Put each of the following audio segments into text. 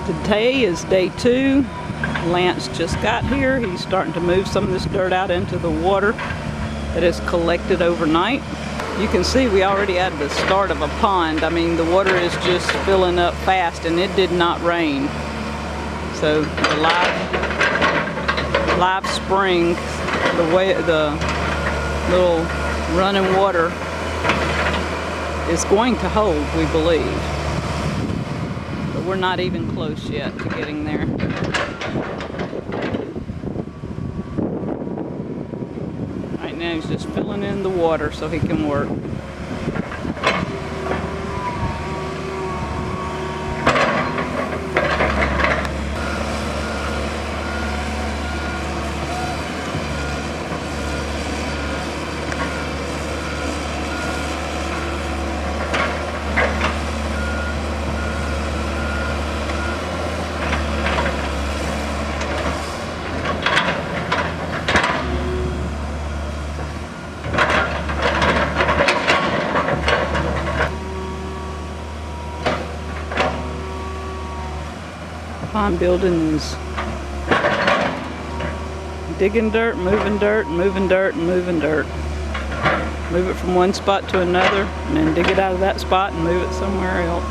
Today is day 2. Lance just got here. He's starting to move some of this dirt out into the water that is collected overnight. You can see we already at the start of a pond. I mean, the water is just filling up fast, and it did not rain. So the live spring, the little running water is going to hold, we believe. But we're not even close yet to getting there. Right now he's just filling in the water so he can work. Pond building is digging dirt, moving dirt, moving dirt, and moving dirt. Move it from one spot to another, and then dig it out of that spot and move it somewhere else.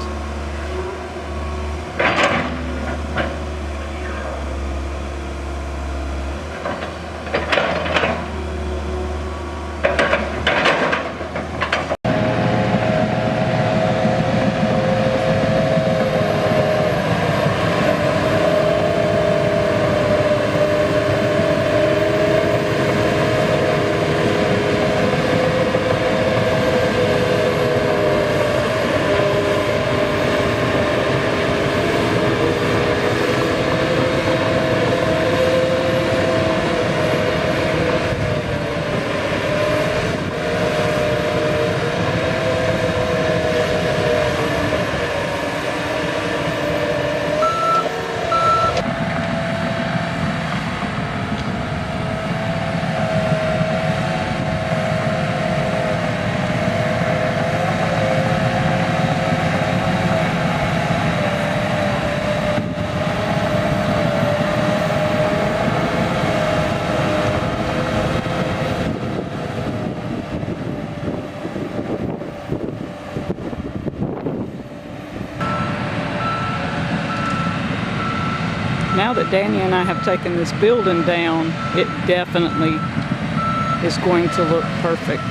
Now that Danny and I have taken this building down, it definitely is going to look perfect.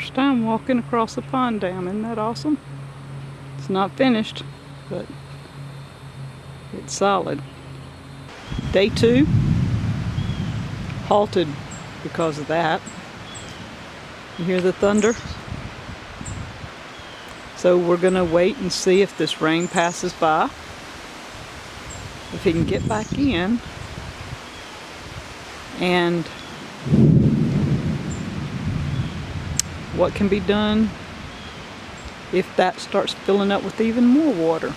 First time walking across a pond dam, isn't that awesome? It's not finished, but it's solid. Day 2, halted because of that. You hear the thunder? So we're gonna wait and see if this rain passes by. If he can get back in. And what can be done if that starts filling up with even more water.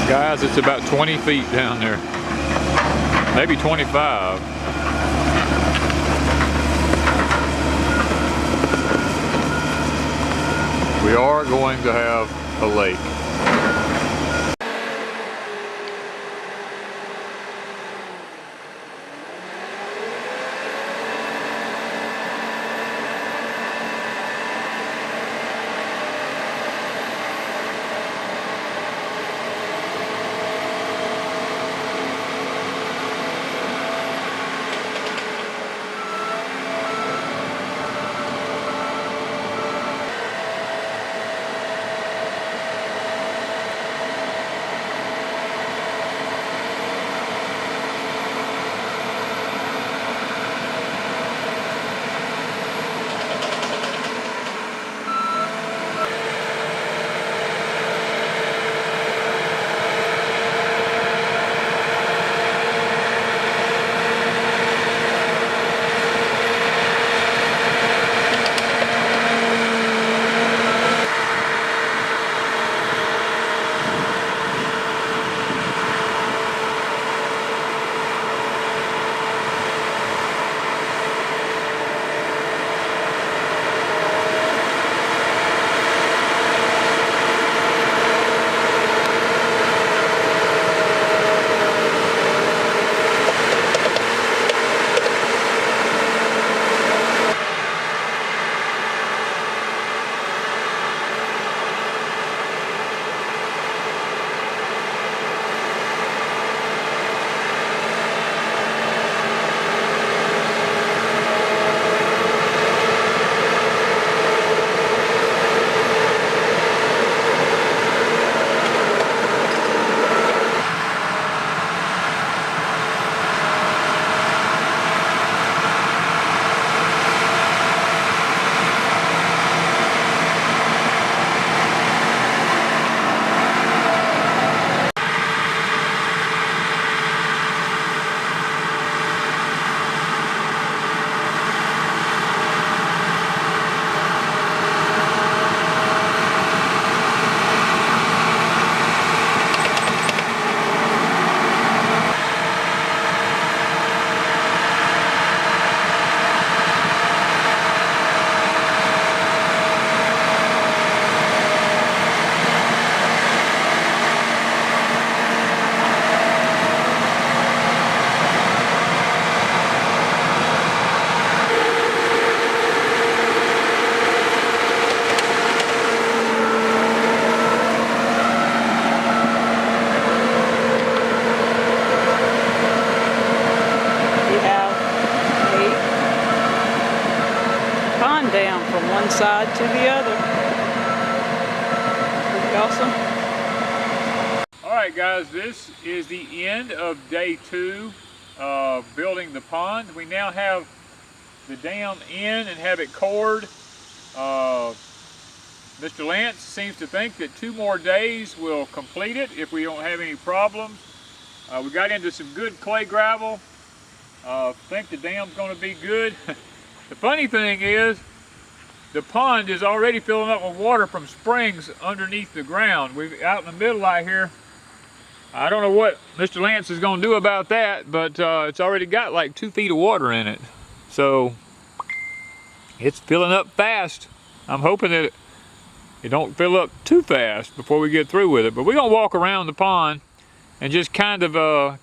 Guys, it's about 20 feet down there. Maybe 25. We are going to have a lake. Down from one side to the other. Pretty awesome. Alright guys, this is the end of day 2 of building the pond. We now have the dam in and have it cored. Mr. Lance seems to think that 2 more days will complete it if we don't have any problems. We got into some good clay gravel. Think the dam's going to be good. The funny thing is, the pond is already filling up with water from springs underneath the ground. We're out in the middle out here. I don't know what Mr. Lance is going to do about that, but it's already got like 2 feet of water in it. So it's filling up fast. I'm hoping that it don't fill up too fast before we get through with it. But we're going to walk around the pond and just kind of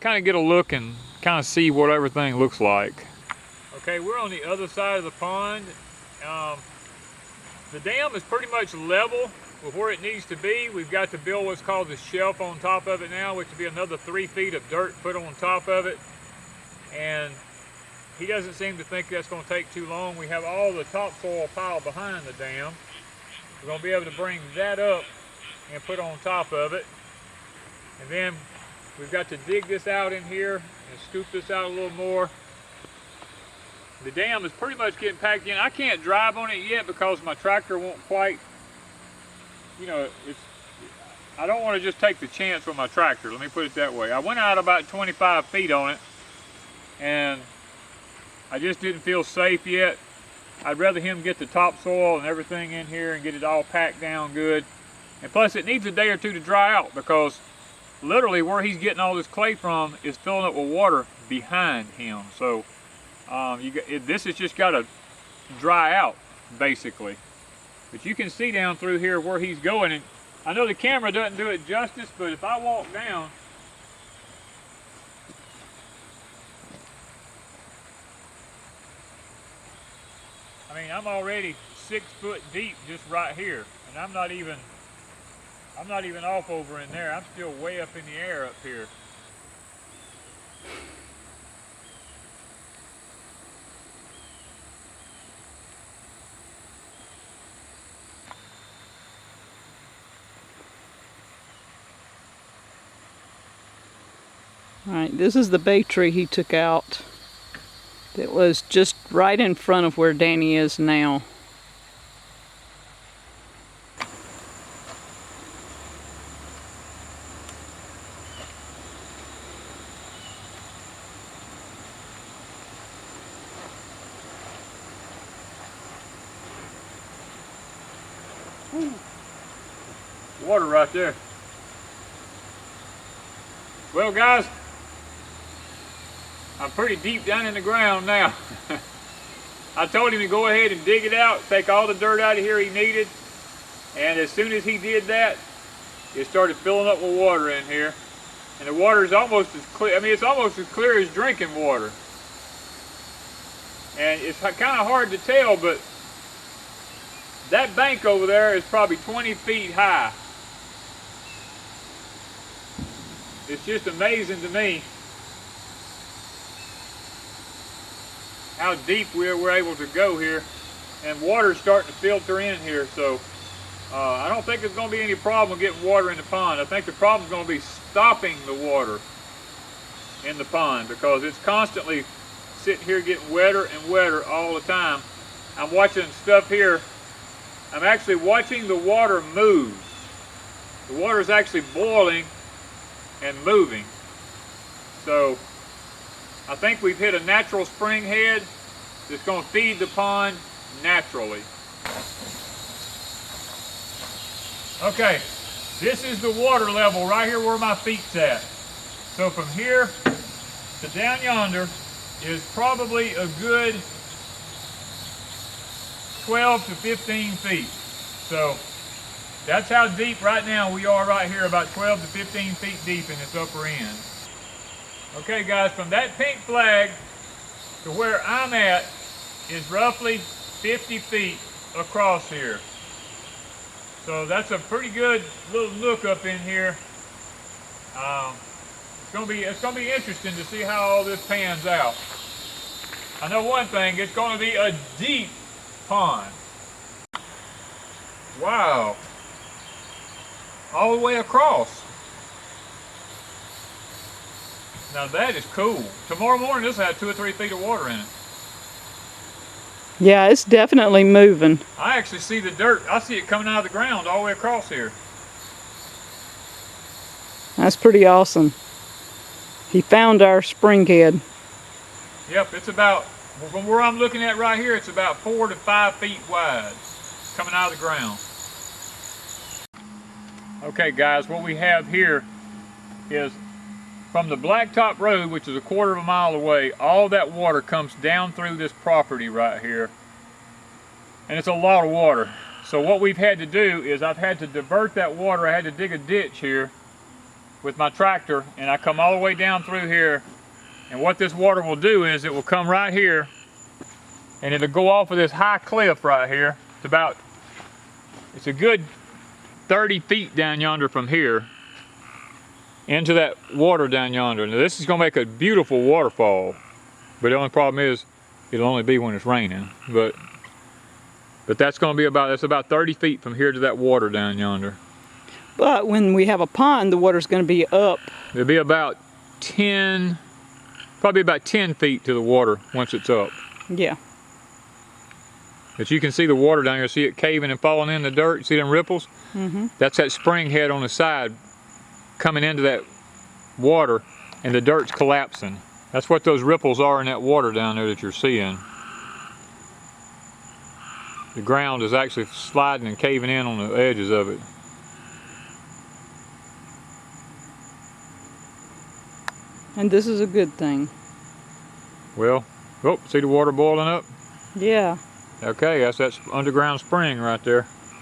get a look and kind of see what everything looks like. Okay, we're on the other side of the pond. The dam is pretty much level with where it needs to be. We've got to build what's called the shelf on top of it now, which will be another 3 feet of dirt put on top of it. And he doesn't seem to think that's going to take too long. We have all the topsoil piled behind the dam. We're going to be able to bring that up and put on top of it. And then we've got to dig this out in here and scoop this out a little more. The dam is pretty much getting packed in. I can't drive on it yet because my tractor won't quite, you know, I don't want to just take the chance with my tractor, let me put it that way. I went out about 25 feet on it and I just didn't feel safe yet. I'd rather him get the topsoil and everything in here and get it all packed down good. And plus it needs a day or two to dry out because literally where he's getting all this clay from is filling up with water behind him. So this has just got to dry out basically. But you can see down through here where he's going, and I know the camera doesn't do it justice, but if I walk down, I mean, I'm already 6 foot deep just right here, and I'm not even off over in there. I'm still way up in the air up here. All right, this is the bay tree he took out. That was just right in front of where Danny is now. Water right there. Well, guys, I'm pretty deep down in the ground now. I told him to go ahead and dig it out, take all the dirt out of here he needed, and as soon as he did that, it started filling up with water in here. And the water is almost as clear, I mean, it's almost as clear as drinking water. And it's kind of hard to tell, but that bank over there is probably 20 feet high. It's just amazing to me how deep we're able to go here, and water's starting to filter in here. So I don't think there's going to be any problem getting water in the pond. I think the problem is going to be stopping the water in the pond, because it's constantly sitting here getting wetter and wetter all the time. I'm watching stuff here. I'm actually watching the water move. The water is actually boiling and moving. So I think we've hit a natural spring head that's going to feed the pond naturally. Okay, this is the water level right here where my feet's at. So from here to down yonder is probably a good 12 to 15 feet. So that's how deep right now we are right here, about 12 to 15 feet deep in this upper end. Okay guys, from that pink flag to where I'm at is roughly 50 feet across here. So that's a pretty good little nook up in here. It's gonna be interesting to see how all this pans out. I know one thing, it's gonna be a deep pond. Wow. All the way across. Now that is cool. Tomorrow morning this will have 2 or 3 feet of water in it. Yeah, it's definitely moving. I actually see the dirt. I see it coming out of the ground all the way across here. That's pretty awesome. He found our spring head. Yep, it's about, from where I'm looking at right here, it's about 4 to 5 feet wide coming out of the ground. Okay guys, what we have here is from the Blacktop Road, which is a 1/4 of a mile away, all that water comes down through this property right here. And it's a lot of water. So what we've had to do is I've had to divert that water. I had to dig a ditch here with my tractor, and I come all the way down through here. And what this water will do is it will come right here, and it'll go off of this high cliff right here. It's a good 30 feet down yonder from here into that water down yonder. Now this is going to make a beautiful waterfall, but the only problem is it'll only be when it's raining. But that's going to be about 30 feet from here to that water down yonder. But when we have a pond, the water's going to be up. It'll be about 10, probably about 10 feet to the water once it's up. Yeah. But you can see the water down here. See it caving and falling in the dirt? You see them ripples? Mm-hmm. That's that spring head on the side coming into that water, and the dirt's collapsing. That's what those ripples are in that water down there that you're seeing. The ground is actually sliding and caving in on the edges of it. And this is a good thing. Well, oh, see the water boiling up? Yeah. Okay, that's that underground spring right there.